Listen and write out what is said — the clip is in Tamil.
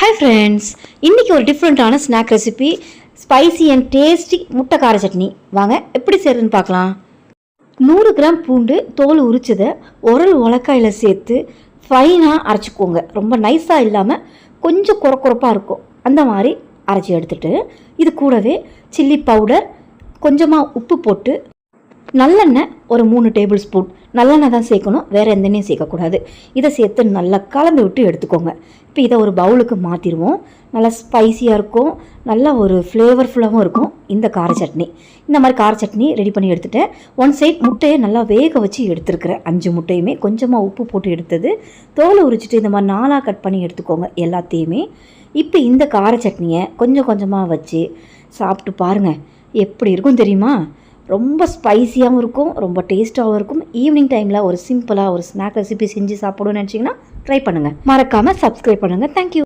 ஹாய் ஃப்ரெண்ட்ஸ், இன்றைக்கி ஒரு டிஃப்ரெண்ட்டான snack recipe spicy and tasty முட்டை கார சட்னி. வாங்க எப்படி செய்கிறதுன்னு பார்க்கலாம். 100 கிராம் பூண்டு தோல் உரிச்சதை உரல் உலக்காயில் சேர்த்து ஃபைனாக அரைச்சிக்கோங்க. ரொம்ப நைஸாக இல்லாமல் கொஞ்சம் குறப்பாக இருக்கும், அந்த மாதிரி அரைச்சி எடுத்துகிட்டு இது கூடவே சில்லி பவுடர், கொஞ்சமாக உப்பு போட்டு நல்லெண்ணெய் ஒரு 3 டேபிள் ஸ்பூன் நல்லெண்ணெய் தான் சேர்க்கணும், வேறு எந்த எண்ணெயும் சேர்க்கக்கூடாது. இதை சேர்த்து நல்லா கலந்து விட்டு எடுத்துக்கோங்க. இப்போ இதை ஒரு பவுலுக்கு மாற்றிடுவோம். நல்லா ஸ்பைஸியாக இருக்கும், நல்லா ஒரு ஃப்ளேவர்ஃபுல்லாகவும் இருக்கும் இந்த கார சட்னி. இந்த மாதிரி கார சட்னி ரெடி பண்ணி எடுத்துகிட்டேன். ஒன் சைட் முட்டையை நல்லா வேக வச்சு எடுத்துருக்கிறேன். 5 முட்டையுமே கொஞ்சமாக உப்பு போட்டு எடுத்தது. தோலை உரிச்சிட்டு இந்த மாதிரி 4ஆக கட் பண்ணி எடுத்துக்கோங்க எல்லாத்தையுமே. இப்போ இந்த கார சட்னியை கொஞ்சம் கொஞ்சமாக வச்சு சாப்பிட்டு பாருங்கள், எப்படி இருக்கும் தெரியுமா? ரொம்ப ஸ்பைஸியாகவும் இருக்கும், ரொம்ப டேஸ்ட்டாகவும் இருக்கும். ஈவினிங் டைமில் ஒரு சிம்பிளாக ஒரு ஸ்நாக் ரெசிபி செஞ்சு சாப்பிடணும்னு நினச்சிங்கன்னா ட்ரை பண்ணுங்கள். மறக்காமல் சப்ஸ்கிரைப் பண்ணுங்கள். தேங்க்யூ.